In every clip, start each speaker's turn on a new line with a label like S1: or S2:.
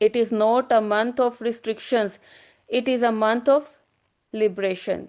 S1: It is not a month of restrictions, it is a month of liberation।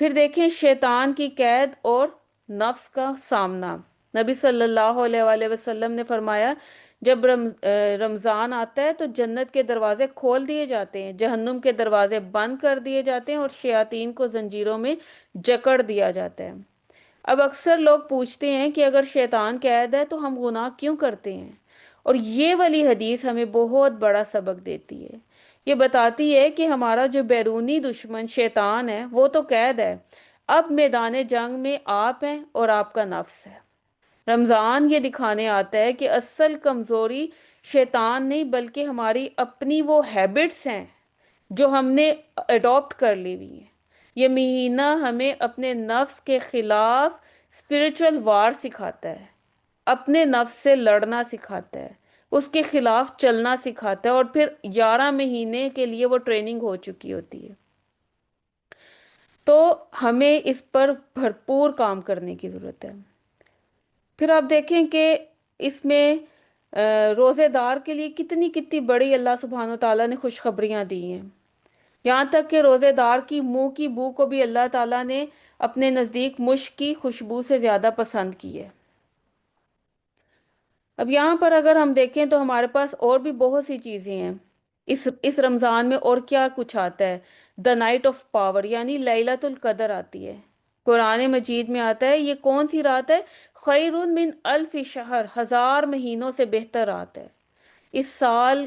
S1: پھر دیکھیں شیطان کی قید اور نفس کا سامنا۔ نبی صلی اللہ علیہ وآلہ وسلم نے فرمایا جب رمضان آتا ہے تو جنت کے دروازے کھول دیے جاتے ہیں، جہنم کے دروازے بند کر دیے جاتے ہیں، اور شیاطین کو زنجیروں میں جکڑ دیا جاتا ہے۔ اب اکثر لوگ پوچھتے ہیں کہ اگر شیطان قید ہے تو ہم گناہ کیوں کرتے ہیں؟ اور یہ والی حدیث ہمیں بہت بڑا سبق دیتی ہے۔ یہ بتاتی ہے کہ ہمارا جو بیرونی دشمن شیطان ہے وہ تو قید ہے، اب میدان جنگ میں آپ ہیں اور آپ کا نفس ہے۔ رمضان یہ دکھانے آتا ہے کہ اصل کمزوری شیطان نہیں بلکہ ہماری اپنی وہ ہیبٹس ہیں جو ہم نے اڈاپٹ کر لی ہوئی ہیں۔ یہ مہینہ ہمیں اپنے نفس کے خلاف اسپرچل وار سکھاتا ہے، اپنے نفس سے لڑنا سکھاتا ہے، اس کے خلاف چلنا سکھاتا ہے، اور پھر 11 مہینے کے لیے وہ ٹریننگ ہو چکی ہوتی ہے۔ تو ہمیں اس پر بھرپور کام کرنے کی ضرورت ہے۔ پھر آپ دیکھیں کہ اس میں روزے دار کے لیے کتنی کتنی بڑی اللہ سبحانہ و تعالیٰ نے خوشخبریاں دی ہیں۔ یہاں تک کہ روزے دار کی منہ کی بو کو بھی اللہ تعالیٰ نے اپنے نزدیک مشک کی خوشبو سے زیادہ پسند کی ہے۔ اب یہاں پر اگر ہم دیکھیں تو ہمارے پاس اور بھی بہت سی چیزیں ہیں اس رمضان میں، اور کیا کچھ آتا ہے؟ دا نائٹ آف پاور یعنی لیلۃ القدر آتی ہے، قرآن مجید میں آتا ہے یہ کون سی رات ہے؟ خیر من الف شہر، 1000 مہینوں سے بہتر رات ہے۔ اس سال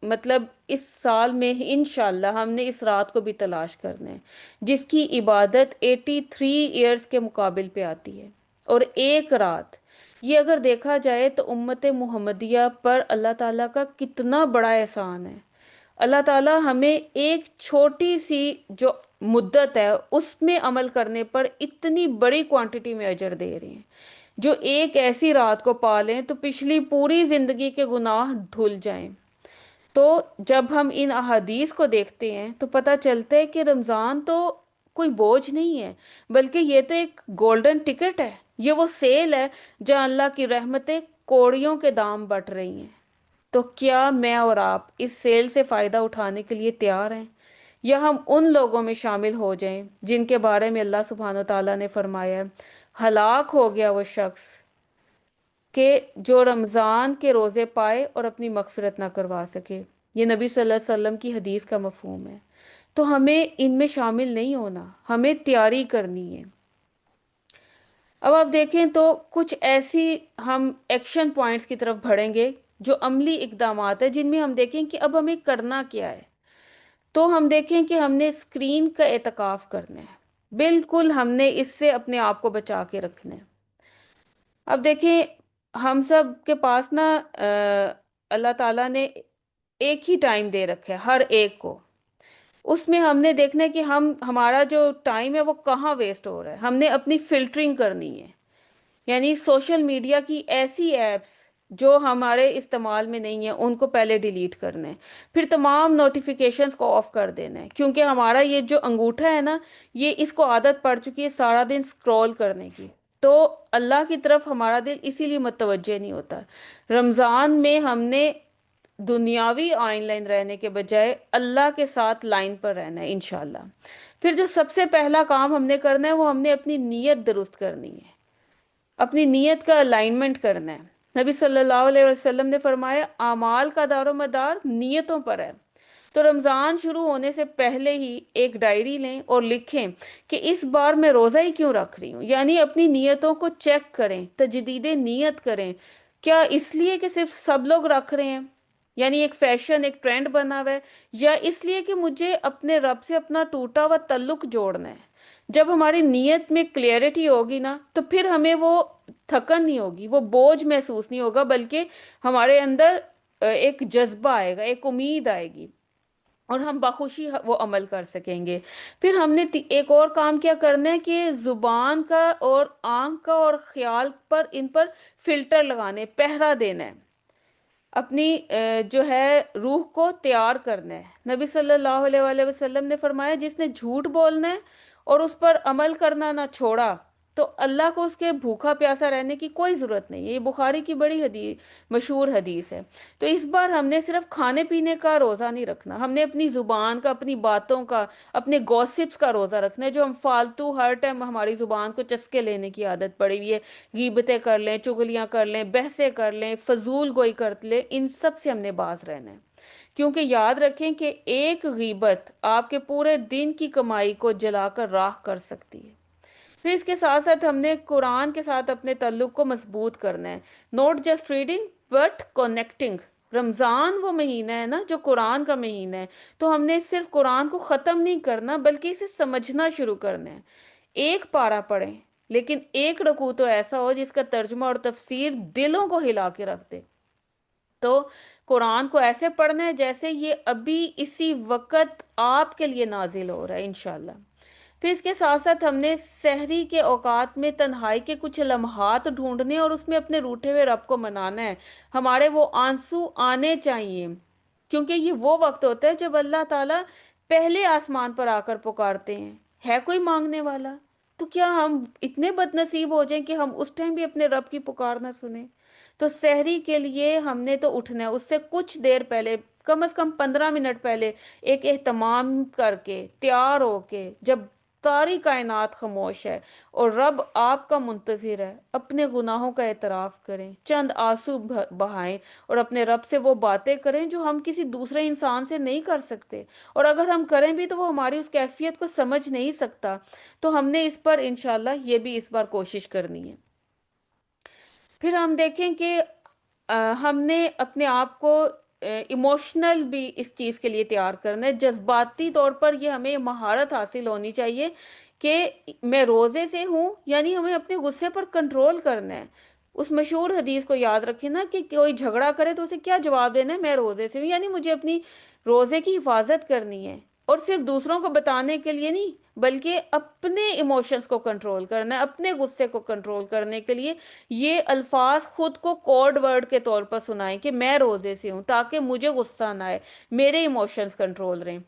S1: مطلب اس سال میں انشاءاللہ ہم نے اس رات کو بھی تلاش کرنا ہے جس کی عبادت 83 ایئرز کے مقابل پہ آتی ہے، اور ایک رات یہ اگر دیکھا جائے تو امت محمدیہ پر اللہ تعالیٰ کا کتنا بڑا احسان ہے۔ اللہ تعالیٰ ہمیں ایک چھوٹی سی جو مدت ہے اس میں عمل کرنے پر اتنی بڑی کوانٹٹی میں اجر دے رہے ہیں۔ جو ایک ایسی رات کو پالیں تو پچھلی پوری زندگی کے گناہ دھل جائیں۔ تو جب ہم ان احادیث کو دیکھتے ہیں تو پتہ چلتا ہے کہ رمضان تو کوئی بوجھ نہیں ہے، بلکہ یہ تو ایک گولڈن ٹکٹ ہے، یہ وہ سیل ہے جہاں اللہ کی رحمتیں کوڑیوں کے دام بٹ رہی ہیں۔ تو کیا میں اور آپ اس سیل سے فائدہ اٹھانے کے لیے تیار ہیں، یا ہم ان لوگوں میں شامل ہو جائیں جن کے بارے میں اللہ سبحانہ تعالیٰ نے فرمایا ہے ہلاک ہو گیا وہ شخص کہ جو رمضان کے روزے پائے اور اپنی مغفرت نہ کروا سکے؟ یہ نبی صلی اللہ علیہ وسلم کی حدیث کا مفہوم ہے۔ تو ہمیں ان میں شامل نہیں ہونا، ہمیں تیاری کرنی ہے۔ اب آپ دیکھیں تو کچھ ایسی ہم ایکشن پوائنٹس کی طرف بڑھیں گے جو عملی اقدامات ہیں جن میں ہم دیکھیں کہ اب ہمیں کرنا کیا ہے۔ تو ہم دیکھیں کہ ہم نے اسکرین کا اعتکاف کرنا ہے، بالکل ہم نے اس سے اپنے آپ کو بچا کے رکھنا ہے۔ اب دیکھیں ہم سب کے پاس نا اللہ تعالیٰ نے ایک ہی ٹائم دے رکھا ہے ہر ایک کو، اس میں ہم نے دیکھنا ہے کہ ہمارا جو ٹائم ہے وہ کہاں ویسٹ ہو رہا ہے۔ ہم نے اپنی فلٹرنگ کرنی ہے، یعنی سوشل میڈیا کی ایسی ایپس جو ہمارے استعمال میں نہیں ہیں ان کو پہلے ڈیلیٹ کرنا ہے، پھر تمام نوٹیفیکیشنز کو آف کر دینا ہے، کیونکہ ہمارا یہ جو انگوٹھا ہے نا یہ اس کو عادت پڑ چکی ہے سارا دن سکرول کرنے کی، تو اللہ کی طرف ہمارا دل اسی لیے متوجہ نہیں ہوتا۔ رمضان میں ہم نے دنیاوی آن لائن رہنے کے بجائے اللہ کے ساتھ لائن پر رہنا ہے انشاءاللہ۔ پھر جو سب سے پہلا کام ہم نے کرنا ہے وہ ہم نے اپنی نیت درست کرنی ہے، اپنی نیت کا الائنمنٹ کرنا ہے۔ نبی صلی اللہ علیہ وسلم نے فرمایا اعمال کا دار و مدار نیتوں پر ہے۔ تو رمضان شروع ہونے سے پہلے ہی ایک ڈائری لیں اور لکھیں کہ اس بار میں روزہ ہی کیوں رکھ رہی ہوں، یعنی اپنی نیتوں کو چیک کریں، تجدید نیت کریں۔ کیا اس لیے کہ صرف سب لوگ رکھ رہے ہیں، یعنی ایک فیشن ایک ٹرینڈ بنا ہوا ہے، یا اس لیے کہ مجھے اپنے رب سے اپنا ٹوٹا ہوا تعلق جوڑنا ہے؟ جب ہماری نیت میں کلیئرٹی ہوگی نا تو پھر ہمیں وہ تھکن نہیں ہوگی، وہ بوجھ محسوس نہیں ہوگا، بلکہ ہمارے اندر ایک جذبہ آئے گا، ایک امید آئے گی، اور ہم بخوشی وہ عمل کر سکیں گے۔ پھر ہم نے ایک اور کام کیا کرنا ہے کہ زبان کا اور آنکھ کا اور خیال پر ان پر فلٹر لگانے، پہرا دینا ہے، اپنی جو ہے روح کو تیار کرنا ہے۔ نبی صلی اللہ علیہ وآلہ وسلم نے فرمایا جس نے جھوٹ بولنا ہے اور اس پر عمل کرنا نہ چھوڑا تو اللہ کو اس کے بھوکا پیاسا رہنے کی کوئی ضرورت نہیں ہے، یہ بخاری کی بڑی حدیث، مشہور حدیث ہے۔ تو اس بار ہم نے صرف کھانے پینے کا روزہ نہیں رکھنا، ہم نے اپنی زبان کا، اپنی باتوں کا، اپنے گوسپس کا روزہ رکھنا ہے، جو ہم فالتو ہر ٹائم ہماری زبان کو چسکے لینے کی عادت پڑی ہوئی ہے، غیبتیں کر لیں، چگلیاں کر لیں، بحثیں کر لیں، فضول گوئی کر لیں، ان سب سے ہم نے باز رہنا ہے۔ کیونکہ یاد رکھیں کہ ایک غیبت آپ کے پورے دن کی کمائی کو جلا کر راکھ کر سکتی ہے۔ پھر اس کے ساتھ ساتھ ہم نے قرآن کے ساتھ اپنے تعلق کو مضبوط کرنا ہے، not just reading but connecting. Ramzan وہ مہینہ ہے نا جو قرآن کا مہینہ ہے، تو ہم نے صرف قرآن کو ختم نہیں کرنا بلکہ اسے سمجھنا شروع کرنا ہے۔ ایک پارہ پڑھیں لیکن ایک رکوع تو ایسا ہو جس کا ترجمہ اور تفسیر دلوں کو ہلا کے رکھ دے۔ تو قرآن کو ایسے پڑھنا ہے جیسے یہ ابھی اسی وقت آپ کے لیے نازل ہو رہا ہے انشاءاللہ۔ پھر اس کے ساتھ ساتھ ہم نے سحری کے اوقات میں تنہائی کے کچھ لمحات ڈھونڈنے اور اس میں اپنے روٹھے ہوئے رب کو منانا ہے۔ ہمارے وہ آنسو آنے چاہیے، کیونکہ یہ وہ وقت ہوتا ہے جب اللہ تعالیٰ پہلے آسمان پر آ کر پکارتے ہیں، ہے کوئی مانگنے والا؟ تو کیا ہم اتنے بد نصیب ہو جائیں کہ ہم اس ٹائم بھی اپنے رب کی پکار نہ سنیں؟ تو سحری کے لیے ہم نے تو اٹھنا ہے، اس سے کچھ دیر پہلے، کم از کم 15 منٹ پہلے، ایک اہتمام کر کے تیار ہو کے، جب ساری کائنات خاموش ہے اور رب آپ کا منتظر ہے، اپنے گناہوں کا اعتراف کریں، چند آنسو بہائیں اور اپنے رب سے وہ باتیں کریں جو ہم کسی دوسرے انسان سے نہیں کر سکتے، اور اگر ہم کریں بھی تو وہ ہماری اس کیفیت کو سمجھ نہیں سکتا۔ تو ہم نے اس پر انشاءاللہ یہ بھی اس بار کوشش کرنی ہے۔ پھر ہم دیکھیں کہ ہم نے اپنے آپ کو ایموشنل بھی اس چیز کے لیے تیار کرنا ہے، جذباتی طور پر یہ ہمیں مہارت حاصل ہونی چاہیے کہ میں روزے سے ہوں، یعنی ہمیں اپنے غصے پر کنٹرول کرنا ہے۔ اس مشہور حدیث کو یاد رکھیں نا کہ کوئی جھگڑا کرے تو اسے کیا جواب دینا ہے؟ میں روزے سے ہوں، یعنی مجھے اپنی روزے کی حفاظت کرنی ہے، اور صرف دوسروں کو بتانے کے لیے نہیں بلکہ اپنے ایموشنز کو کنٹرول کرنا ہے، اپنے غصے کو کنٹرول کرنے کے لیے یہ الفاظ خود کو کوڈ ورڈ کے طور پر سنائیں کہ میں روزے سے ہوں، تاکہ مجھے غصہ نہ آئے، میرے ایموشنز کنٹرول رہیں۔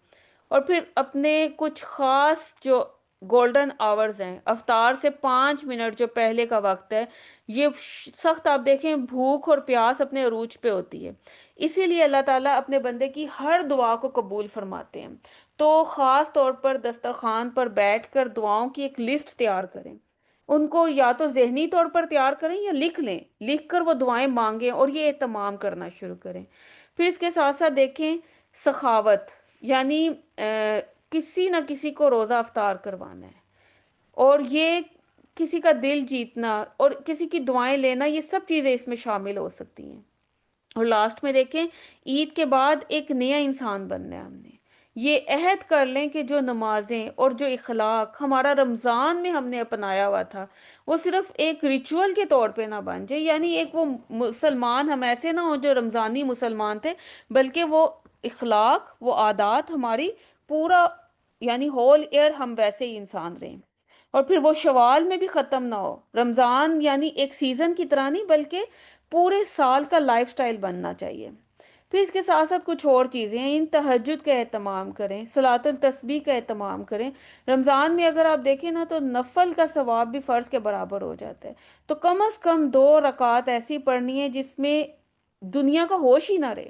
S1: اور پھر اپنے کچھ خاص جو گولڈن آورز ہیں، افطار سے 5 منٹ جو پہلے کا وقت ہے، یہ سخت، آپ دیکھیں بھوک اور پیاس اپنے عروج پہ ہوتی ہے، اسی لیے اللہ تعالیٰ اپنے بندے کی ہر دعا کو قبول فرماتے ہیں۔ تو خاص طور پر دسترخوان پر بیٹھ کر دعاؤں کی ایک لسٹ تیار کریں، ان کو یا تو ذہنی طور پر تیار کریں یا لکھ لیں، لکھ کر وہ دعائیں مانگیں اور یہ اہتمام کرنا شروع کریں۔ پھر اس کے ساتھ ساتھ دیکھیں سخاوت، یعنی کسی نہ کسی کو روزہ افطار کروانا ہے، اور یہ کسی کا دل جیتنا اور کسی کی دعائیں لینا، یہ سب چیزیں اس میں شامل ہو سکتی ہیں۔ اور لاسٹ میں دیکھیں عید کے بعد ایک نیا انسان بننا ہے ہم نے، یہ عہد کر لیں کہ جو نمازیں اور جو اخلاق ہمارا رمضان میں ہم نے اپنایا ہوا تھا وہ صرف ایک ریچول کے طور پہ نہ بن جائے، یعنی ایک وہ مسلمان ہم ایسے نہ ہوں جو رمضانی مسلمان تھے، بلکہ وہ اخلاق، وہ عادات ہماری پورا، یعنی ہول ایئر ہم ویسے ہی انسان رہیں۔ اور پھر وہ شوال میں بھی ختم نہ ہو، رمضان یعنی ایک سیزن کی طرح نہیں بلکہ پورے سال کا لائف سٹائل بننا چاہیے۔ پھر اس کے ساتھ ساتھ کچھ اور چیزیں ہیں، ان تہجد کا اہتمام کریں، صلاۃ التسبیح کا اہتمام کریں۔ رمضان میں اگر آپ دیکھیں نا تو نفل کا ثواب بھی فرض کے برابر ہو جاتا ہے، تو کم از کم 2 رکعت ایسی پڑھنی ہے جس میں دنیا کا ہوش ہی نہ رہے،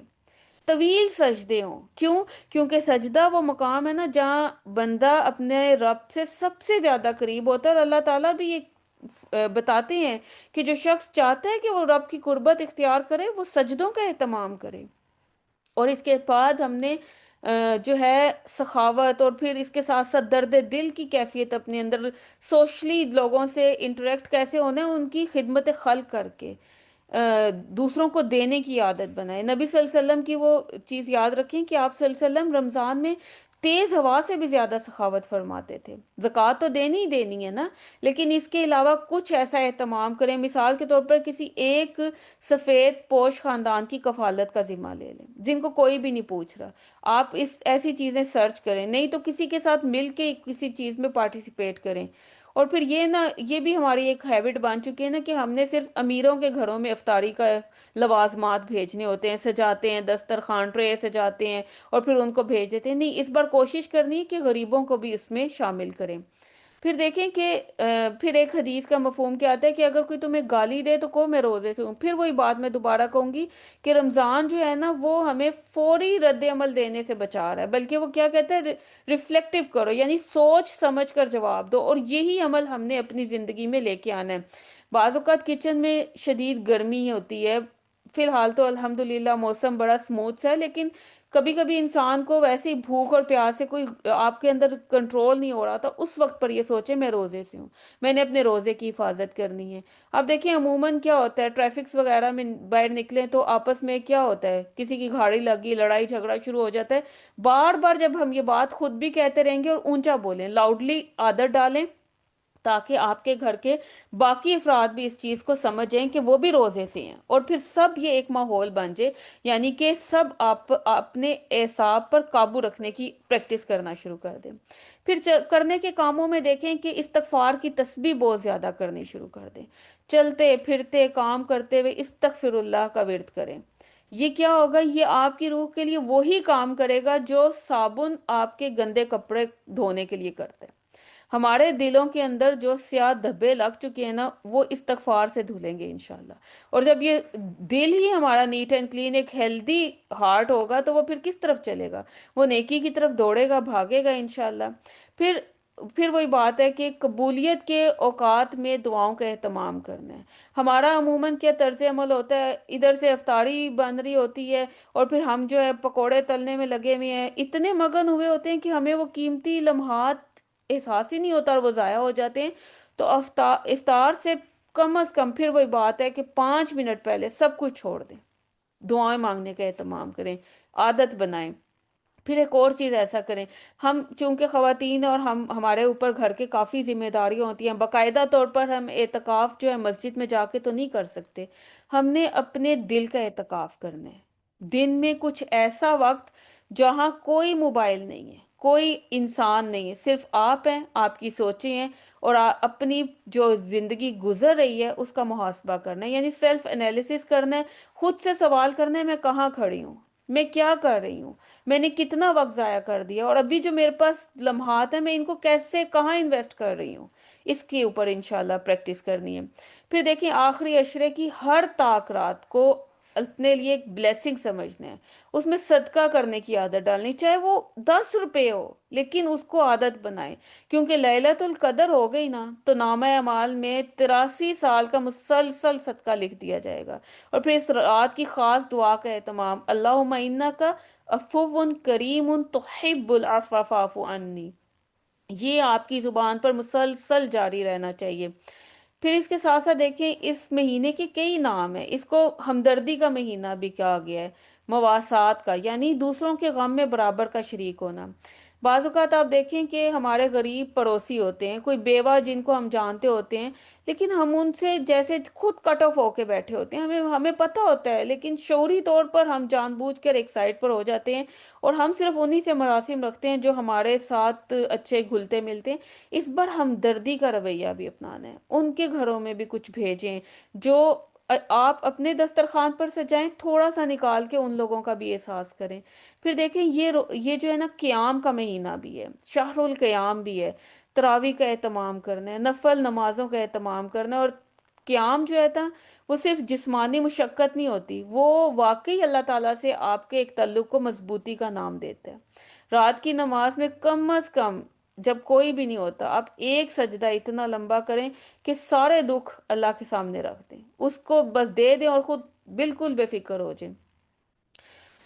S1: طویل سجدے ہوں۔ کیوں؟ کیونکہ سجدہ وہ مقام ہے نا جہاں بندہ اپنے رب سے سب سے زیادہ قریب ہوتا ہے، اور اللہ تعالیٰ بھی یہ بتاتے ہیں کہ جو شخص چاہتا ہے کہ وہ رب کی قربت اختیار کرے وہ سجدوں کا اہتمام کرے۔ اور اس کے بعد ہم نے جو ہے سخاوت، اور پھر اس کے ساتھ ساتھ درد دل کی کیفیت اپنے اندر، سوشلی لوگوں سے انٹریکٹ کیسے ہونا ہے، ان کی خدمت خلق کر کے دوسروں کو دینے کی عادت بنائے۔ نبی صلی اللہ علیہ وسلم کی وہ چیز یاد رکھیں کہ آپ صلی اللہ علیہ وسلم رمضان میں تیز ہوا سے بھی زیادہ سخاوت فرماتے تھے۔ زکوٰۃ تو دینی ہی دینی ہے نا، لیکن اس کے علاوہ کچھ ایسا اہتمام کریں، مثال کے طور پر کسی ایک سفید پوش خاندان کی کفالت کا ذمہ لے لیں جن کو کوئی بھی نہیں پوچھ رہا، آپ اس ایسی چیزیں سرچ کریں، نہیں تو کسی کے ساتھ مل کے کسی چیز میں پارٹیسپیٹ کریں۔ اور پھر یہ نا، یہ بھی ہماری ایک ہیبٹ بن چکی ہے نا کہ ہم نے صرف امیروں کے گھروں میں افطاری کا لوازمات بھیجنے ہوتے ہیں، سجاتے ہیں، دسترخوان ٹرے سجاتے ہیں اور پھر ان کو بھیج دیتے ہیں، نہیں، اس بار کوشش کرنی ہے کہ غریبوں کو بھی اس میں شامل کریں۔ پھر دیکھیں کہ پھر ایک حدیث کا مفہوم کیا آتا ہے کہ اگر کوئی تمہیں گالی دے تو کہو میں روزے سے ہوں. پھر وہی بات میں دوبارہ کہوں گی کہ رمضان جو ہے نا وہ ہمیں فوری رد عمل دینے سے بچا رہا ہے، بلکہ وہ کیا کہتا ہے، ریفلیکٹیو کرو، یعنی سوچ سمجھ کر جواب دو، اور یہی عمل ہم نے اپنی زندگی میں لے کے آنا ہے. بعض اوقات کچن میں شدید گرمی ہوتی ہے، فی الحال تو الحمدللہ موسم بڑا سموتھ ہے، لیکن کبھی کبھی انسان کو ویسے ہی بھوک اور پیاس سے کوئی آپ کے اندر کنٹرول نہیں ہو رہا تھا، اس وقت پر یہ سوچے میں روزے سے ہوں، میں نے اپنے روزے کی حفاظت کرنی ہے. اب دیکھیں عموماً کیا ہوتا ہے، ٹریفکس وغیرہ میں باہر نکلیں تو آپس میں کیا ہوتا ہے، کسی کی گاڑی لگی، لڑائی جھگڑا شروع ہو جاتا ہے. بار بار جب ہم یہ بات خود بھی کہتے رہیں گے اور اونچا بولیں، لاؤڈلی عادت ڈالیں، تاکہ آپ کے گھر کے باقی افراد بھی اس چیز کو سمجھیں کہ وہ بھی روزے سے ہیں، اور پھر سب یہ ایک ماحول بن جائے، یعنی کہ سب آپ اپنے اعصاب پر قابو رکھنے کی پریکٹس کرنا شروع کر دیں. پھر کرنے کے کاموں میں دیکھیں کہ استغفار کی تسبیح بہت زیادہ کرنی شروع کر دیں. چلتے پھرتے کام کرتے ہوئے استغفر اللہ کا ورد کریں. یہ کیا ہوگا، یہ آپ کی روح کے لیے وہی کام کرے گا جو صابن آپ کے گندے کپڑے دھونے کے لیے کرتا ہے. ہمارے دلوں کے اندر جو سیاہ دھبے لگ چکے ہیں نا، وہ استغفار سے دھلیں گے انشاءاللہ. اور جب یہ دل ہی ہمارا نیٹ اینڈ کلین، ایک ہیلدی ہارٹ ہوگا، تو وہ پھر کس طرف چلے گا، وہ نیکی کی طرف دوڑے گا، بھاگے گا انشاءاللہ. پھر پھر وہی بات ہے کہ قبولیت کے اوقات میں دعاؤں کا اہتمام کرنا ہے. ہمارا عموماً کیا طرز عمل ہوتا ہے، ادھر سے افطاری بن رہی ہوتی ہے اور پھر ہم جو ہے پکوڑے تلنے میں لگے ہوئے ہیں، اتنے مگن ہوئے ہوتے ہیں کہ ہمیں وہ قیمتی لمحات احساس ہی نہیں ہوتا اور وہ ضائع ہو جاتے ہیں. تو افطار سے کم از کم پھر وہی بات ہے کہ 5 منٹ پہلے سب کچھ چھوڑ دیں، دعائیں مانگنے کا اہتمام کریں، عادت بنائیں. پھر ایک اور چیز ایسا کریں، ہم چونکہ خواتین اور ہمارے اوپر گھر کے کافی ذمہ داریاں ہوتی ہیں، باقاعدہ طور پر ہم اعتکاف جو ہے مسجد میں جا کے تو نہیں کر سکتے. ہم نے اپنے دل کا اعتکاف کرنا ہے، دن میں کچھ ایسا وقت جہاں کوئی موبائل نہیں ہے، کوئی انسان نہیں ہے، صرف آپ ہیں، آپ کی سوچیں ہیں، اور اپنی جو زندگی گزر رہی ہے اس کا محاسبہ کرنا ہے، یعنی سیلف انالیسس کرنا ہے. خود سے سوال کرنا ہے، میں کہاں کھڑی ہوں، میں کیا کر رہی ہوں، میں نے کتنا وقت ضائع کر دیا، اور ابھی جو میرے پاس لمحات ہیں میں ان کو کیسے کہاں انویسٹ کر رہی ہوں. اس کے اوپر انشاءاللہ پریکٹس کرنی ہے. پھر دیکھیں آخری عشرے کی ہر طاق رات کو اپنے لیے ایک بلیسنگ سمجھنا ہے، اس میں صدقہ کرنے کی عادت ڈالنی، چاہے وہ 10 روپے ہو، لیکن اس کو عادت بنائیں. کیونکہ لیلۃ القدر ہو گئی نا تو نامہ اعمال میں 83 سال کا مسلسل صدقہ لکھ دیا جائے گا. اور پھر اس رات کی خاص دعا کا اہتمام، اللہم انکا عفو کریم تحب العفو فاعف عنی، یہ آپ کی زبان پر مسلسل جاری رہنا چاہیے. پھر اس کے ساتھ ساتھ دیکھیں اس مہینے کے کئی نام ہیں، اس کو ہمدردی کا مہینہ بھی کہا گیا ہے، مواسات کا، یعنی دوسروں کے غم میں برابر کا شریک ہونا. بعض اوقات آپ دیکھیں کہ ہمارے غریب پڑوسی ہوتے ہیں، کوئی بیوہ جن کو ہم جانتے ہوتے ہیں، لیکن ہم ان سے جیسے خود کٹ آف ہو کے بیٹھے ہوتے ہیں، ہمیں پتہ ہوتا ہے، لیکن شعوری طور پر ہم جان بوجھ کر ایک سائڈ پر ہو جاتے ہیں، اور ہم صرف انہی سے مراسم رکھتے ہیں جو ہمارے ساتھ اچھے گھلتے ملتے ہیں. اس بار ہمدردی کا رویہ بھی اپنانا ہے، ان کے گھروں میں بھی کچھ بھیجیں جو آپ اپنے دسترخوان پر سجائیں، تھوڑا سا نکال کے ان لوگوں کا بھی احساس کریں. پھر دیکھیں یہ جو ہے نا قیام کا مہینہ بھی ہے، شہر القیام بھی ہے، تراویح کا اہتمام کرنا ہے، نفل نمازوں کا اہتمام کرنا ہے. اور قیام جو ہے نا وہ صرف جسمانی مشقت نہیں ہوتی، وہ واقعی اللہ تعالیٰ سے آپ کے ایک تعلق کو مضبوطی کا نام دیتا ہے. رات کی نماز میں کم از کم، جب کوئی بھی نہیں ہوتا، آپ ایک سجدہ اتنا لمبا کریں کہ سارے دکھ اللہ کے سامنے رکھ دیں، اس کو بس دے دیں اور خود بالکل بے فکر ہو جائیں.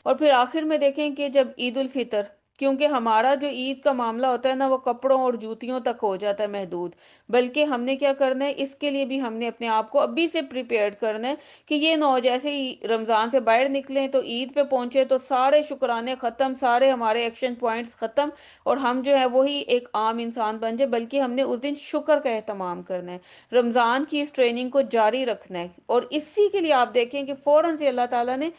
S1: اور پھر آخر میں دیکھیں کہ جب عید الفطر، کیونکہ ہمارا جو عید کا معاملہ ہوتا ہے نا وہ کپڑوں اور جوتیوں تک ہو جاتا ہے محدود، بلکہ ہم نے کیا کرنا ہے، اس کے لیے بھی ہم نے اپنے آپ کو ابھی سے پریپیئرڈ کرنا ہے کہ یہ نہ ہو جیسے ہی رمضان سے باہر نکلیں تو عید پہ پہنچے تو سارے شکرانے ختم، سارے ہمارے ایکشن پوائنٹس ختم، اور ہم جو ہے وہی ایک عام انسان بن جائے. بلکہ ہم نے اس دن شکر کا اہتمام کرنا ہے، رمضان کی اس ٹریننگ کو جاری رکھنا ہے. اور اسی کے لیے آپ دیکھیں کہ فوراً سے اللہ تعالیٰ نے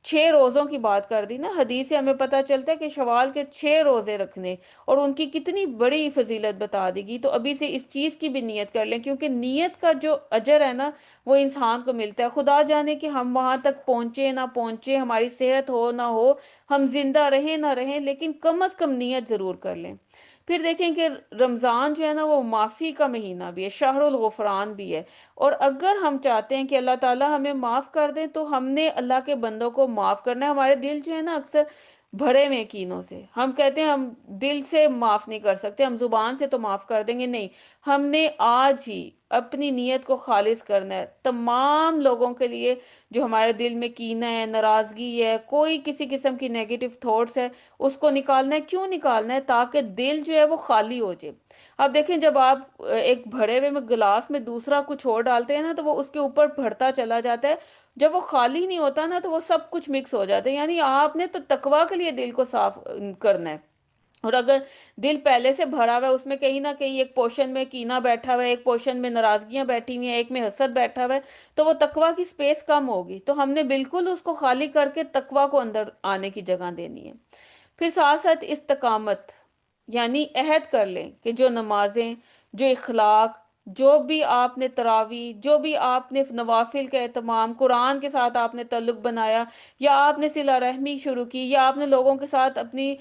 S1: 6 روزوں کی بات کر دی نا، حدیث سے ہمیں پتہ چلتا ہے کہ شوال کے 6 روزے رکھنے اور ان کی کتنی بڑی فضیلت بتا دی گی. تو ابھی سے اس چیز کی بھی نیت کر لیں، کیونکہ نیت کا جو اجر ہے نا وہ انسان کو ملتا ہے، خدا جانے کہ ہم وہاں تک پہنچے نہ پہنچے، ہماری صحت ہو نہ ہو، ہم زندہ رہیں نہ رہیں، لیکن کم از کم نیت ضرور کر لیں۔ پھر دیکھیں کہ رمضان جو ہے نا وہ معافی کا مہینہ بھی ہے، شہر الغفران بھی ہے۔ اور اگر ہم چاہتے ہیں کہ اللہ تعالی ہمیں معاف کر دے تو ہم نے اللہ کے بندوں کو معاف کرنا ہے۔ ہمارے دل جو ہے نا اکثر بھرے ہوئے کینوں سے، ہم کہتے ہیں ہم دل سے معاف نہیں کر سکتے، ہم زبان سے تو معاف کر دیں گے، نہیں، ہم نے آج ہی اپنی نیت کو خالص کرنا ہے تمام لوگوں کے لیے جو ہمارے دل میں کینہ ہے، ناراضگی ہے، کوئی کسی قسم کی نیگیٹو تھاٹس ہے، اس کو نکالنا ہے۔ کیوں نکالنا ہے؟ تاکہ دل جو ہے وہ خالی ہو جائے۔ اب دیکھیں جب آپ ایک بھرے ہوئے میں گلاس میں دوسرا کچھ اور ڈالتے ہیں نا تو وہ اس کے اوپر بھرتا چلا جاتا ہے، جب وہ خالی نہیں ہوتا نا تو وہ سب کچھ مکس ہو جاتا ہے۔ یعنی آپ نے تو تقوی کے لیے دل کو صاف کرنا ہے، اور اگر دل پہلے سے بھرا ہوا ہے، اس میں کہیں نہ کہیں ایک پورشن میں کینہ بیٹھا ہوا ہے، ایک پورشن میں ناراضگیاں بیٹھی ہوئی ہیں، ایک میں حسد بیٹھا ہوا ہے، تو وہ تقوی کی سپیس کم ہوگی۔ تو ہم نے بالکل اس کو خالی کر کے تقوی کو اندر آنے کی جگہ دینی ہے۔ پھر ساتھ ساتھ استقامت، یعنی عہد کر لیں کہ جو نمازیں، جو اخلاق، جو بھی آپ نے تراویح، جو بھی آپ نے نوافل کا اہتمام، قرآن کے ساتھ آپ نے تعلق بنایا، یا آپ نے صلہ رحمی شروع کی، یا آپ نے لوگوں کے ساتھ اپنی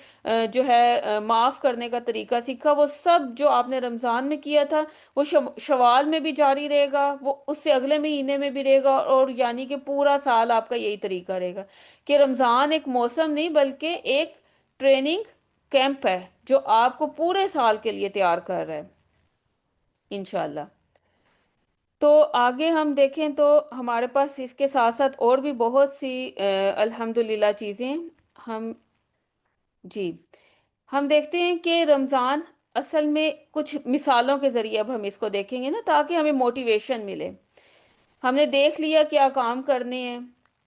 S1: جو ہے معاف کرنے کا طریقہ سیکھا، وہ سب جو آپ نے رمضان میں کیا تھا وہ شوال میں بھی جاری رہے گا، وہ اس سے اگلے مہینے میں بھی رہے گا، اور یعنی کہ پورا سال آپ کا یہی طریقہ رہے گا کہ رمضان ایک موسم نہیں بلکہ ایک ٹریننگ کیمپ ہے جو آپ کو پورے سال کے لیے تیار کر رہا ہے انشاءاللہ۔ تو آگے ہم دیکھیں تو ہمارے پاس اس کے ساتھ ساتھ اور بھی بہت سی الحمدللہ چیزیں ہم، جی، ہم دیکھتے ہیں کہ رمضان اصل میں کچھ مثالوں کے ذریعے اب ہم اس کو دیکھیں گے نا تاکہ ہمیں موٹیویشن ملے۔ ہم نے دیکھ لیا کیا کام کرنے ہیں،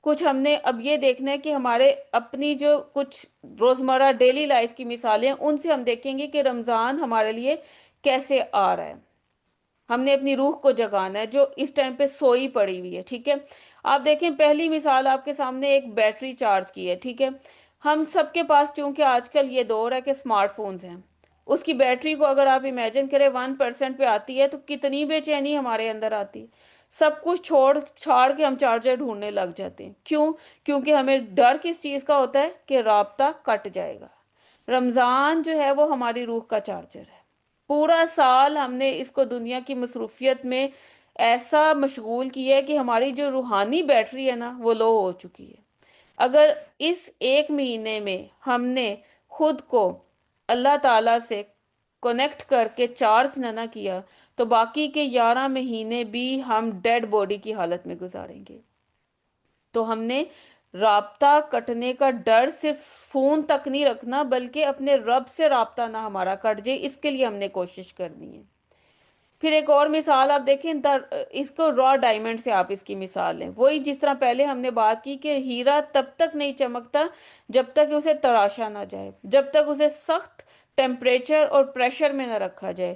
S1: کچھ ہم نے اب یہ دیکھنا ہے کہ ہمارے اپنی جو کچھ روزمرہ ڈیلی لائف کی مثالیں ہیں ان سے ہم دیکھیں گے کہ رمضان ہمارے لیے کیسے آ رہا ہے۔ ہم نے اپنی روح کو جگانا ہے جو اس ٹائم پہ سوئی پڑی ہوئی ہے، ٹھیک ہے۔ آپ دیکھیں پہلی مثال آپ کے سامنے ایک بیٹری چارج کی ہے، ٹھیک ہے۔ ہم سب کے پاس چونکہ آج کل یہ دور ہے کہ سمارٹ فونز ہیں، اس کی بیٹری کو اگر آپ امیجن کریں 1% پہ آتی ہے تو کتنی بے چینی ہمارے اندر آتی ہے۔ سب کچھ چھوڑ چھاڑ کے ہم چارجر ڈھونڈنے لگ جاتے ہیں، کیوں؟ کیونکہ ہمیں ڈر کس چیز کا ہوتا ہے کہ رابطہ کٹ جائے گا۔ رمضان جو ہے وہ ہماری روح کا چارجر ہے۔ پورا سال ہم نے اس کو دنیا کی مصروفیت میں ایسا مشغول کیا ہے کہ ہماری جو روحانی بیٹری ہے نا وہ لو ہو چکی ہے۔ اگر اس ایک مہینے میں ہم نے خود کو اللہ تعالی سے کنیکٹ کر کے چارج نہ کیا تو باقی کے 11 مہینے بھی ہم ڈیڈ باڈی کی حالت میں گزاریں گے۔ تو ہم نے رابطہ کٹنے کا ڈر صرف فون تک نہیں رکھنا بلکہ اپنے رب سے رابطہ نہ ہمارا کٹ جائے، اس کے لیے ہم نے کوشش کرنی ہے۔ پھر ایک اور مثال آپ دیکھیں اس کو را ڈائمنڈ سے آپ اس کی مثال لیں، وہی جس طرح پہلے ہم نے بات کی کہ ہیرا تب تک نہیں چمکتا جب تک کہ اسے تراشا نہ جائے، جب تک اسے سخت ٹیمپریچر اور پریشر میں نہ رکھا جائے۔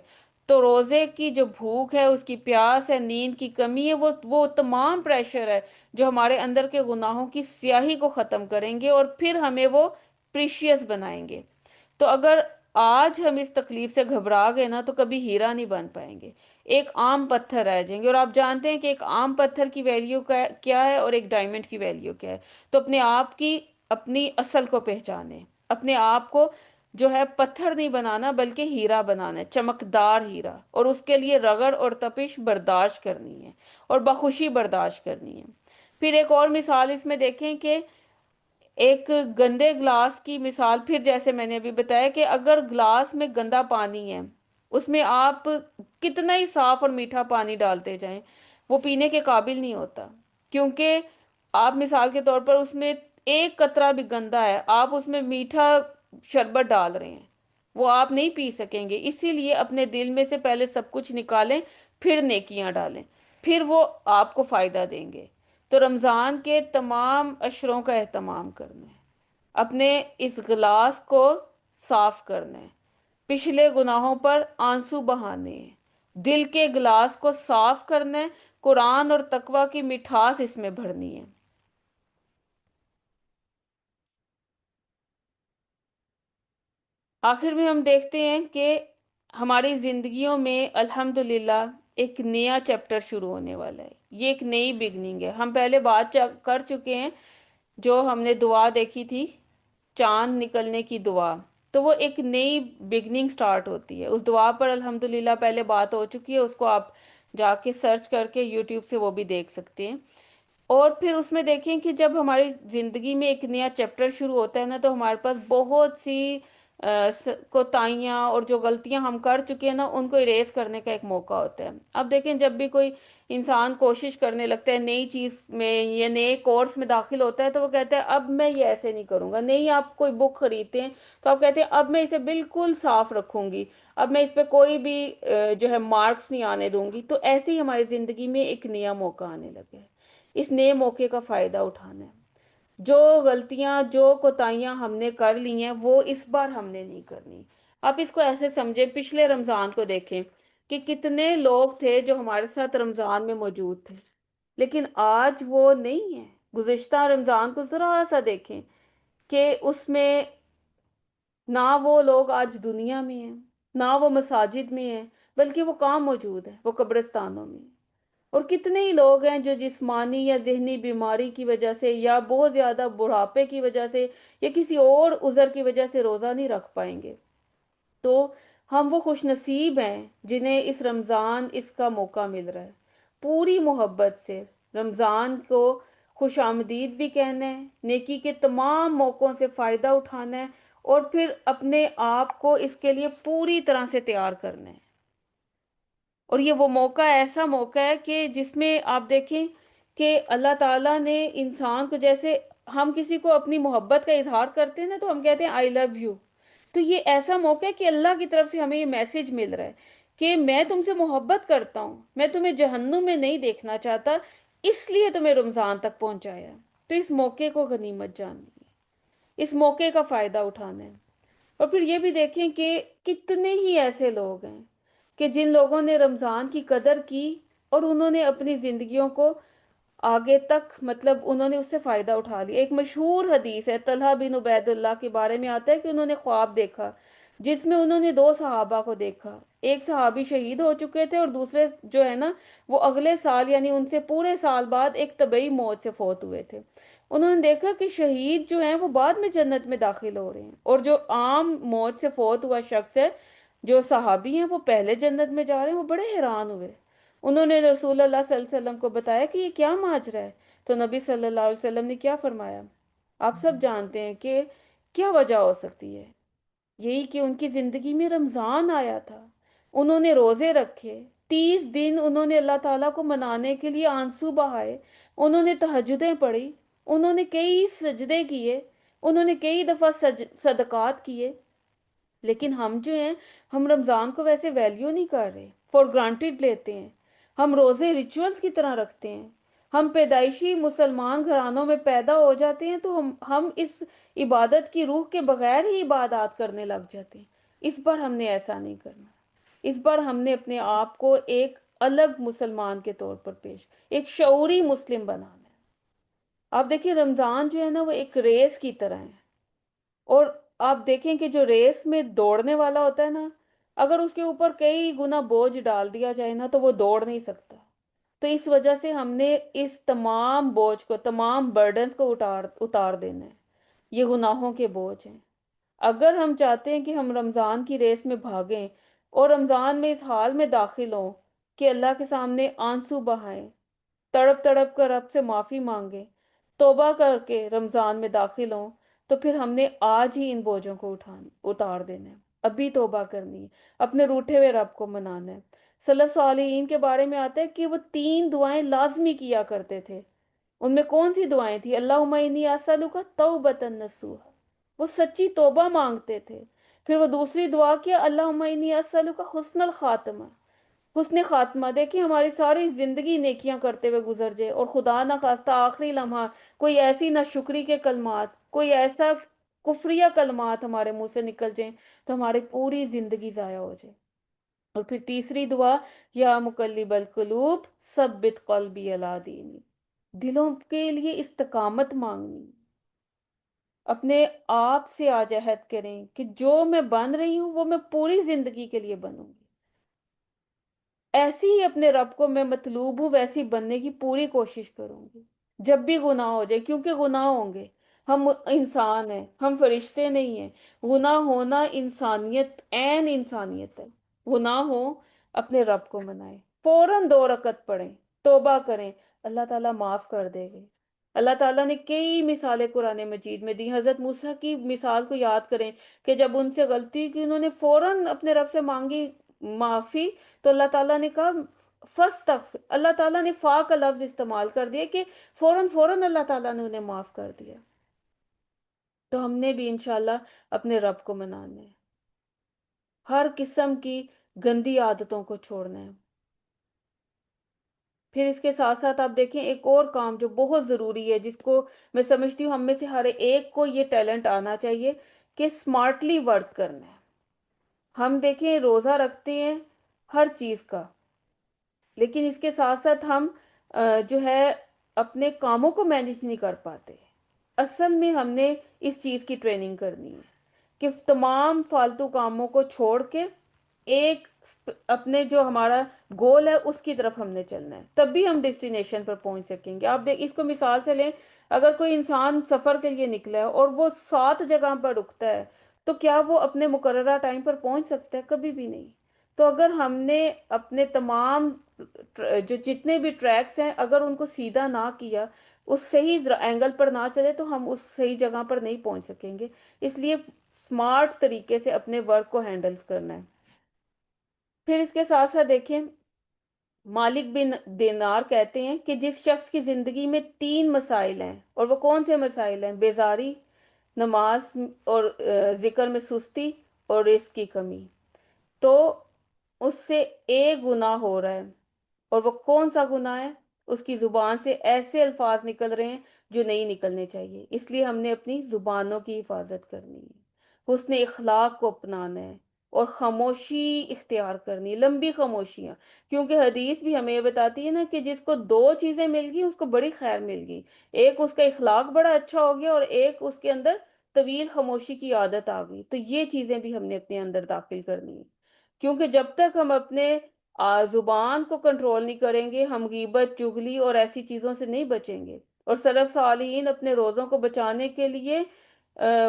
S1: تو روزے کی جو بھوک ہے، اس کی پیاس ہے، نیند کی کمی ہے، وہ تمام پریشر ہے جو ہمارے اندر کے گناہوں کی سیاہی کو ختم کریں گے اور پھر ہمیں وہ پریشیس بنائیں گے۔ تو اگر آج ہم اس تکلیف سے گھبرا گئے نا تو کبھی ہیرا نہیں بن پائیں گے، ایک عام پتھر رہ جائیں گے۔ اور آپ جانتے ہیں کہ ایک عام پتھر کی ویلیو کیا ہے اور ایک ڈائمنڈ کی ویلیو کیا ہے۔ تو اپنے آپ کی اپنی اصل کو پہچانے، اپنے آپ کو جو ہے پتھر نہیں بنانا بلکہ ہیرا بنانا ہے، چمکدار ہیرا، اور اس کے لیے رگڑ اور تپش برداشت کرنی ہے اور بخوشی برداشت کرنی ہے۔ پھر ایک اور مثال اس میں دیکھیں کہ ایک گندے گلاس کی مثال، پھر جیسے میں نے ابھی بتایا کہ اگر گلاس میں گندا پانی ہے، اس میں آپ کتنا ہی صاف اور میٹھا پانی ڈالتے جائیں وہ پینے کے قابل نہیں ہوتا، کیونکہ آپ مثال کے طور پر اس میں ایک قطرہ بھی گندا ہے، آپ اس میں میٹھا شربت ڈال رہے ہیں، وہ آپ نہیں پی سکیں گے۔ اسی لیے اپنے دل میں سے پہلے سب کچھ نکالیں، پھر نیکیاں ڈالیں، پھر وہ آپ کو فائدہ دیں گے۔ تو رمضان کے تمام اشروں کا اہتمام کرنا ہے، اپنے اس گلاس کو صاف کرنا ہے، پچھلے گناہوں پر آنسو بہانے ہیں، دل کے گلاس کو صاف کرنا ہے، قرآن اور تقوی کی مٹھاس اس میں بھرنی ہے۔ آخر میں ہم دیکھتے ہیں کہ ہماری زندگیوں میں الحمدللہ ایک نیا چیپٹر شروع ہونے والا ہے، یہ ایک نئی بگننگ ہے۔ ہم پہلے بات کر چکے ہیں، جو ہم نے دعا دیکھی تھی، چاند نکلنے کی دعا، تو وہ ایک نئی بگننگ سٹارٹ ہوتی ہے اس دعا پر، الحمدللہ پہلے بات ہو چکی ہے، اس کو آپ جا کے سرچ کر کے یوٹیوب سے وہ بھی دیکھ سکتے ہیں۔ اور پھر اس میں دیکھیں کہ جب ہماری زندگی میں ایک نیا چیپٹر شروع ہوتا ہے نا، تو ہمارے پاس بہت سی کوتاہیاں اور جو غلطیاں ہم کر چکے ہیں نا، ان کو اریز کرنے کا ایک موقع ہوتا ہے۔ اب دیکھیں جب بھی کوئی انسان کوشش کرنے لگتا ہے نئی چیز میں یا نئے کورس میں داخل ہوتا ہے، تو وہ کہتا ہے اب میں یہ ایسے نہیں کروں گا، نہیں آپ کوئی بک خریدتے ہیں تو آپ کہتے ہیں اب میں اسے بالکل صاف رکھوں گی، اب میں اس پہ کوئی بھی جو ہے مارکس نہیں آنے دوں گی۔ تو ایسے ہی ہماری زندگی میں ایک نیا موقع آنے لگا ہے، اس نئے موقع کا فائدہ اٹھانا ہے۔ جو غلطیاں، جو کوتاہیاں ہم نے کر لی ہیں وہ اس بار ہم نے نہیں کرنی۔ آپ اس کو ایسے سمجھیں، پچھلے رمضان کو دیکھیں کہ کتنے لوگ تھے جو ہمارے ساتھ رمضان میں موجود تھے، لیکن آج وہ نہیں ہے۔ گزشتہ رمضان کو ذرا سا دیکھیں کہ اس میں نہ وہ لوگ آج دنیا میں ہیں، نہ وہ مساجد میں ہیں، بلکہ وہ کہاں موجود ہیں؟ وہ قبرستانوں میں ہیں۔ اور کتنے ہی لوگ ہیں جو جسمانی یا ذہنی بیماری کی وجہ سے، یا بہت زیادہ بڑھاپے کی وجہ سے، یا کسی اور عذر کی وجہ سے روزہ نہیں رکھ پائیں گے۔ تو ہم وہ خوش نصیب ہیں جنہیں اس رمضان اس کا موقع مل رہا ہے، پوری محبت سے رمضان کو خوش آمدید بھی کہنا ہے، نیکی کے تمام موقعوں سے فائدہ اٹھانا ہے، اور پھر اپنے آپ کو اس کے لیے پوری طرح سے تیار کرنا ہے۔ اور یہ وہ موقع، ایسا موقع ہے کہ جس میں آپ دیکھیں کہ اللہ تعالیٰ نے انسان کو، جیسے ہم کسی کو اپنی محبت کا اظہار کرتے ہیں نا، تو ہم کہتے ہیں آئی لو یو۔ تو یہ ایسا موقع ہے کہ اللہ کی طرف سے ہمیں یہ میسج مل رہا ہے کہ میں تم سے محبت کرتا ہوں، میں تمہیں جہنم میں نہیں دیکھنا چاہتا، اس لیے تمہیں رمضان تک پہنچایا۔ تو اس موقع کو غنیمت جاننی ہے، اس موقع کا فائدہ اٹھانا ہے۔ اور پھر یہ بھی دیکھیں کہ کتنے ہی ایسے لوگ ہیں کہ جن لوگوں نے رمضان کی قدر کی، اور انہوں نے اپنی زندگیوں کو آگے تک، مطلب انہوں نے اس سے فائدہ اٹھا لیا۔ ایک مشہور حدیث ہے، طلحہ بن عبید اللہ کے بارے میں آتا ہے کہ انہوں نے خواب دیکھا جس میں انہوں نے دو صحابہ کو دیکھا۔ ایک صحابی شہید ہو چکے تھے، اور دوسرے جو ہے نا وہ اگلے سال، یعنی ان سے پورے سال بعد ایک طبعی موت سے فوت ہوئے تھے۔ انہوں نے دیکھا کہ شہید جو ہیں وہ بعد میں جنت میں داخل ہو رہے ہیں، اور جو عام موت سے فوت ہوا شخص ہے، جو صحابی ہیں، وہ پہلے جنت میں جا رہے ہیں۔ وہ بڑے حیران ہوئے، انہوں نے رسول اللہ صلی اللہ علیہ وسلم کو بتایا کہ یہ کیا ماجرا ہے؟ تو نبی صلی اللہ علیہ وسلم نے کیا فرمایا؟ آپ سب جانتے ہیں کہ کیا وجہ ہو سکتی ہے، یہی کہ ان کی زندگی میں رمضان آیا تھا، انہوں نے روزے رکھے، 30 دن انہوں نے اللہ تعالیٰ کو منانے کے لیے آنسو بہائے، انہوں نے تہجدیں پڑھی، انہوں نے کئی سجدے کیے، انہوں نے کئی دفعہ صدقات کیے۔ لیکن ہم جو ہیں، ہم رمضان کو ویسے ویلیو نہیں کر رہے، فور گرانٹیڈ لیتے ہیں۔ ہم روزے ریچولز کی طرح رکھتے ہیں، ہم پیدائشی مسلمان گھرانوں میں پیدا ہو جاتے ہیں، تو ہم اس عبادت کی روح کے بغیر ہی عبادات کرنے لگ جاتے ہیں۔ اس بار ہم نے ایسا نہیں کرنا، اس بار ہم نے اپنے آپ کو ایک الگ مسلمان کے طور پر ایک شعوری مسلم بنانا ہے۔ آپ دیکھیں رمضان جو ہے نا وہ ایک ریس کی طرح ہے، اور آپ دیکھیں کہ جو ریس میں دوڑنے والا ہوتا ہے نا، اگر اس کے اوپر کئی گنا بوجھ ڈال دیا جائے نا تو وہ دوڑ نہیں سکتا۔ تو اس وجہ سے ہم نے اس تمام بوجھ کو، تمام برڈنز کو اتار دینا ہے۔ یہ گناہوں کے بوجھ ہیں۔ اگر ہم چاہتے ہیں کہ ہم رمضان کی ریس میں بھاگیں، اور رمضان میں اس حال میں داخل ہوں کہ اللہ کے سامنے آنسو بہائیں، تڑپ تڑپ کر رب سے معافی مانگے، توبہ کر کے رمضان میں داخل ہوں، تو پھر ہم نے آج ہی ان بوجھوں کو اتار دینا ہے، ابھی توبہ کرنی ہے، اپنے روٹھے ہوئے رب کو منانا ہے۔ سلف صالحین کے بارے میں آتا ہے کہ وہ 3 دعائیں لازمی کیا کرتے تھے۔ ان میں کون سی دعائیں تھی؟ اللہم انی اسألک توبۃ نصوحا، وہ سچی توبہ مانگتے تھے۔ پھر وہ دوسری دعا کیا، اللہم انی اسألک حسن الخاتمہ، حسن خاتمہ، دیکھیں ہماری ساری زندگی نیکیاں کرتے ہوئے گزر جائے، اور خدا نہ خواستہ آخری لمحہ کوئی ایسی نہ شکری کے کلمات، کوئی ایسا کفریہ کلمات ہمارے منہ سے نکل جائیں تو ہماری پوری زندگی ضائع ہو جائے۔ اور پھر تیسری دعا، یا مقلب القلوب ثبت قلبی علی دینی، دلوں کے لیے استقامت مانگنی، اپنے آپ سے آج عہد کریں کہ جو میں بن رہی ہوں وہ میں پوری زندگی کے لیے بنوں گی۔ ایسی ہی اپنے رب کو میں مطلوب ہوں ویسی بننے کی پوری کوشش کروں گی، جب بھی گناہ ہو جائے، کیونکہ گناہ ہوں گے، ہم انسان ہیں، ہم فرشتے نہیں ہیں۔ گناہ ہونا انسانیت، عین انسانیت ہے۔ گناہ ہو، اپنے رب کو منائیں، فوراً 2 رکعت پڑھیں، توبہ کریں، اللہ تعالیٰ معاف کر دے گے۔ اللہ تعالیٰ نے کئی مثالیں قرآن مجید میں دی، حضرت موسیٰ کی مثال کو یاد کریں کہ جب ان سے غلطی کی انہوں نے فوراً اپنے رب سے مانگی معافی، تو اللہ تعالیٰ نے کہا فس تک، اللہ تعالیٰ نے فا کا لفظ استعمال کر دیا کہ فوراً فوراً اللہ تعالیٰ نے انہیں معاف کر دیا۔ تو ہم نے بھی انشاءاللہ اپنے رب کو منانا ہے، ہر قسم کی گندی عادتوں کو چھوڑنا ہے۔ پھر اس کے ساتھ ساتھ آپ دیکھیں ایک اور کام جو بہت ضروری ہے، جس کو میں سمجھتی ہوں ہم میں سے ہر ایک کو یہ ٹیلنٹ آنا چاہیے، کہ اسمارٹلی ورک کرنا ہے۔ ہم دیکھیں روزہ رکھتے ہیں ہر چیز کا، لیکن اس کے ساتھ ساتھ ہم جو ہے اپنے کاموں کو مینج نہیں کر پاتے۔ اصل میں ہم نے اس چیز کی ٹریننگ کرنی ہے کہ تمام فالتو کاموں کو چھوڑ کے ایک اپنے جو ہمارا گول ہے اس کی طرف ہم نے چلنا ہے، تب بھی ہم ڈیسٹینیشن پر پہنچ سکیں گے۔ آپ دیکھ اس کو مثال سے لیں، اگر کوئی انسان سفر کے لیے نکلا ہے اور وہ 7 جگہ پر رکتا ہے، تو کیا وہ اپنے مقررہ ٹائم پر پہنچ سکتا ہے؟ کبھی بھی نہیں۔ تو اگر ہم نے اپنے تمام جو جتنے بھی ٹریکس ہیں، اگر ان کو سیدھا نہ کیا، اس صحیح اینگل پر نہ چلے، تو ہم اس صحیح جگہ پر نہیں پہنچ سکیں گے۔ اس لیے اسمارٹ طریقے سے اپنے ورک کو ہینڈل کرنا ہے۔ پھر اس کے ساتھ ساتھ دیکھیں، مالک بن دینار کہتے ہیں کہ جس شخص کی زندگی میں 3 مسائل ہیں، اور وہ کون سے مسائل ہیں؟ بیزاری، نماز اور ذکر میں سستی، اور رزق کی کمی، تو اس سے ایک گناہ ہو رہا ہے۔ اور وہ کون سا گناہ ہے؟ اس کی زبان سے ایسے الفاظ نکل رہے ہیں جو نہیں نکلنے چاہیے۔ اس لیے ہم نے اپنی زبانوں کی حفاظت کرنی ہے، حسن اخلاق کو اپنانا ہے، اور خاموشی اختیار کرنی، لمبی خاموشیاں، کیونکہ حدیث بھی ہمیں یہ بتاتی ہے نا کہ جس کو 2 چیزیں مل گئی اس کو بڑی خیر مل گئی، ایک اس کا اخلاق بڑا اچھا ہو گیا، اور ایک اس کے اندر طویل خاموشی کی عادت آ گئی۔ تو یہ چیزیں بھی ہم نے اپنے اندر داخل کرنی ہے، کیونکہ جب تک ہم اپنے زبان کو کنٹرول نہیں کریں گے، ہم غیبت، چگلی اور ایسی چیزوں سے نہیں بچیں گے۔ اور سلف صالحین اپنے روزوں کو بچانے کے لیے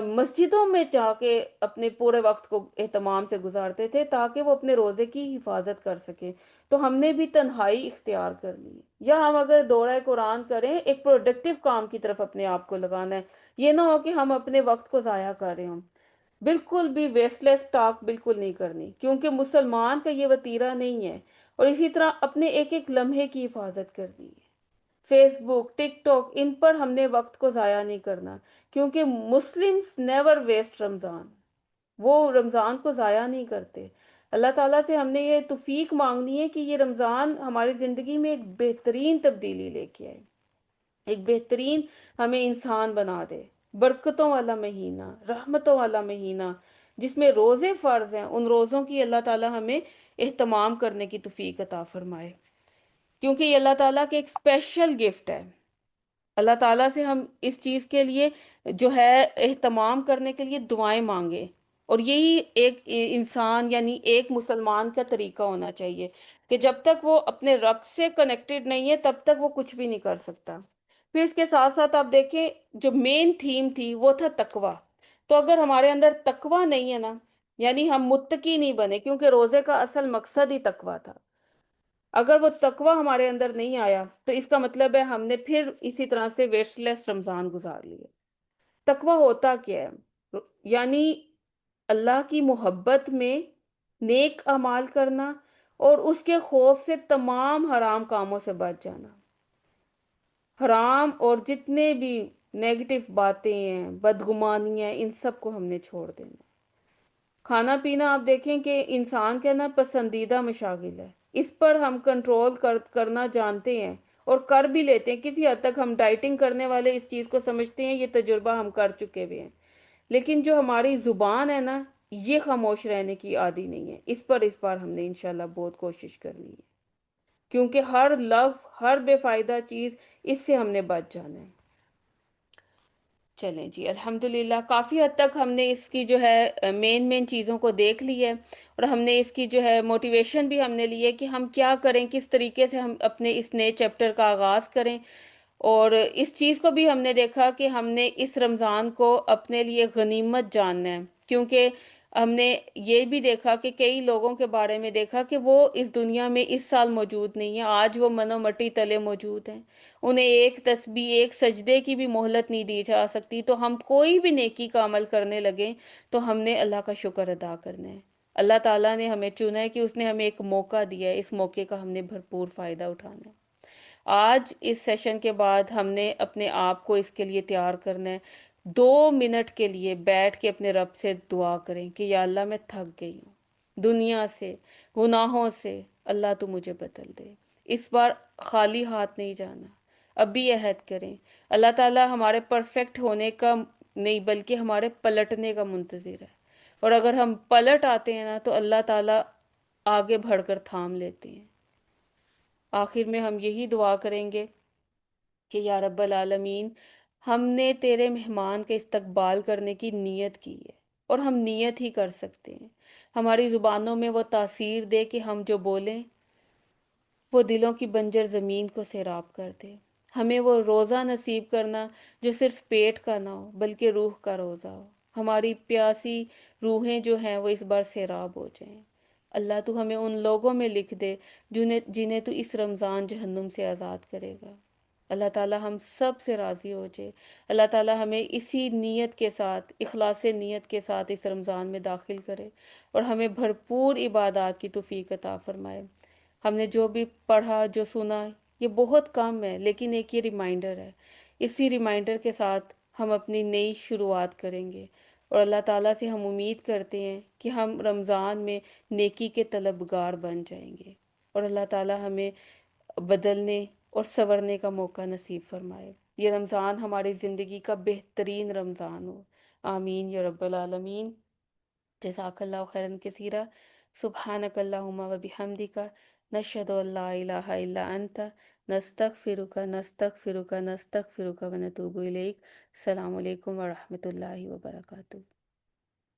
S1: مسجدوں میں جا کے اپنے پورے وقت کو اہتمام سے گزارتے تھے، تاکہ وہ اپنے روزے کی حفاظت کر سکیں۔ تو ہم نے بھی تنہائی اختیار کرنی ہے، یا ہم اگر دورہ قرآن کریں، ایک پروڈکٹیو کام کی طرف اپنے آپ کو لگانا ہے۔ یہ نہ ہو کہ ہم اپنے وقت کو ضائع کر رہے ہوں۔ بالکل بھی ویسٹ لیس ٹاک بالکل نہیں کرنی، کیونکہ مسلمان کا یہ وتیرہ نہیں ہے۔ اور اسی طرح اپنے ایک ایک لمحے کی حفاظت کرنی ہے۔ فیس بک، ٹک ٹاک، ان پر ہم نے وقت کو ضائع نہیں کرنا، کیونکہ مسلمز نیور ویسٹ رمضان، وہ رمضان کو ضائع نہیں کرتے۔ اللہ تعالیٰ سے ہم نے یہ توفیق مانگنی ہے کہ یہ رمضان ہماری زندگی میں ایک بہترین تبدیلی لے کے آئے، ایک بہترین ہمیں انسان بنا دے، برکتوں والا مہینہ، رحمتوں والا مہینہ، جس میں روزے فرض ہیں، ان روزوں کی اللہ تعالیٰ ہمیں اہتمام کرنے کی توفیق عطا فرمائے، کیونکہ یہ اللہ تعالیٰ کے ایک اسپیشل گفٹ ہے۔ اللہ تعالیٰ سے ہم اس چیز کے لیے جو ہے اہتمام کرنے کے لیے دعائیں مانگے، اور یہی ایک انسان یعنی ایک مسلمان کا طریقہ ہونا چاہیے، کہ جب تک وہ اپنے رب سے کنیکٹڈ نہیں ہے تب تک وہ کچھ بھی نہیں کر سکتا۔ پھر اس کے ساتھ ساتھ آپ دیکھیں، جو مین تھیم تھی وہ تھا تقوی۔ تو اگر ہمارے اندر تقوی نہیں ہے نا، یعنی ہم متقی نہیں بنے، کیونکہ روزے کا اصل مقصد ہی تقوی تھا، اگر وہ تقوی ہمارے اندر نہیں آیا تو اس کا مطلب ہے ہم نے پھر اسی طرح سے ویسٹ لیس رمضان گزار لیے۔ تقوی ہوتا کیا ہے؟ یعنی اللہ کی محبت میں نیک اعمال کرنا، اور اس کے خوف سے تمام حرام کاموں سے بچ جانا۔ حرام اور جتنے بھی نیگیٹو باتیں ہیں، بدگمانیاں ہیں، ان سب کو ہم نے چھوڑ دینا۔ کھانا پینا آپ دیکھیں کہ انسان کا نا پسندیدہ مشاغل ہے، اس پر ہم کنٹرول کرنا جانتے ہیں، اور کر بھی لیتے ہیں کسی حد تک۔ ہم ڈائٹنگ کرنے والے اس چیز کو سمجھتے ہیں، یہ تجربہ ہم کر چکے ہوئے ہیں۔ لیکن جو ہماری زبان ہے نا، یہ خاموش رہنے کی عادی نہیں ہے، اس بار ہم نے انشاءاللہ بہت کوشش کرنی ہے، کیونکہ ہر لفظ، ہر بے فائدہ چیز، اس سے ہم نے بچ جانا ہے۔ چلیں جی، الحمدللہ کافی حد تک ہم نے اس کی جو ہے مین مین چیزوں کو دیکھ لی ہے، اور ہم نے اس کی جو ہے موٹیویشن بھی ہم نے لی ہے کہ ہم کیا کریں، کس طریقے سے ہم اپنے اس نئے چیپٹر کا آغاز کریں۔ اور اس چیز کو بھی ہم نے دیکھا کہ ہم نے اس رمضان کو اپنے لیے غنیمت جاننا ہے، کیونکہ ہم نے یہ بھی دیکھا کہ کئی لوگوں کے بارے میں دیکھا کہ وہ اس دنیا میں اس سال موجود نہیں ہیں، آج وہ من و مٹی تلے موجود ہیں، انہیں ایک تسبیح ایک سجدے کی بھی مہلت نہیں دی جا سکتی۔ تو ہم کوئی بھی نیکی کا عمل کرنے لگیں تو ہم نے اللہ کا شکر ادا کرنا ہے۔ اللہ تعالیٰ نے ہمیں چنا ہے کہ اس نے ہمیں ایک موقع دیا ہے، اس موقع کا ہم نے بھرپور فائدہ اٹھانا ہے۔ آج اس سیشن کے بعد ہم نے اپنے آپ کو اس کے لیے تیار کرنا ہے، 2 منٹ کے لیے بیٹھ کے اپنے رب سے دعا کریں کہ یا اللہ میں تھک گئی ہوں دنیا سے، گناہوں سے، اللہ تو مجھے بدل دے۔ اس بار خالی ہاتھ نہیں جانا، اب بھی عہد کریں۔ اللہ تعالیٰ ہمارے پرفیکٹ ہونے کا نہیں بلکہ ہمارے پلٹنے کا منتظر ہے، اور اگر ہم پلٹ آتے ہیں نا تو اللہ تعالیٰ آگے بڑھ کر تھام لیتے ہیں۔ آخر میں ہم یہی دعا کریں گے کہ یا رب العالمین، ہم نے تیرے مہمان کے استقبال کرنے کی نیت کی ہے، اور ہم نیت ہی کر سکتے ہیں۔ ہماری زبانوں میں وہ تاثیر دے کہ ہم جو بولیں وہ دلوں کی بنجر زمین کو سیراب کر دے۔ ہمیں وہ روزہ نصیب کرنا جو صرف پیٹ کا نہ ہو بلکہ روح کا روزہ ہو۔ ہماری پیاسی روحیں جو ہیں وہ اس بار سیراب ہو جائیں۔ اللہ تو ہمیں ان لوگوں میں لکھ دے جنہیں تو اس رمضان جہنم سے آزاد کرے گا۔ اللہ تعالیٰ ہم سب سے راضی ہو جائے۔ اللہ تعالیٰ ہمیں اسی نیت کے ساتھ، اخلاص نیت کے ساتھ اس رمضان میں داخل کرے، اور ہمیں بھرپور عبادات کی توفیق عطا فرمائے۔ ہم نے جو بھی پڑھا، جو سنا، یہ بہت کم ہے، لیکن ایک یہ ریمائنڈر ہے۔ اسی ریمائنڈر کے ساتھ ہم اپنی نئی شروعات کریں گے، اور اللہ تعالیٰ سے ہم امید کرتے ہیں کہ ہم رمضان میں نیکی کے طلبگار بن جائیں گے، اور اللہ تعالیٰ ہمیں بدلنے اور سنورنے کا موقع نصیب فرمائے۔ یہ رمضان ہماری زندگی کا بہترین رمضان ہو۔ آمین یا رب العالمین۔ جزاک اللہ خیرن کثیرہ۔ سبحانک اللہم و بحمدک، نشہد ان لا الہ الا انت، نستغفرک نستغفرک نستغفرک و نتوب الیک۔ السلام علیکم ورحمۃ اللہ وبرکاتہ۔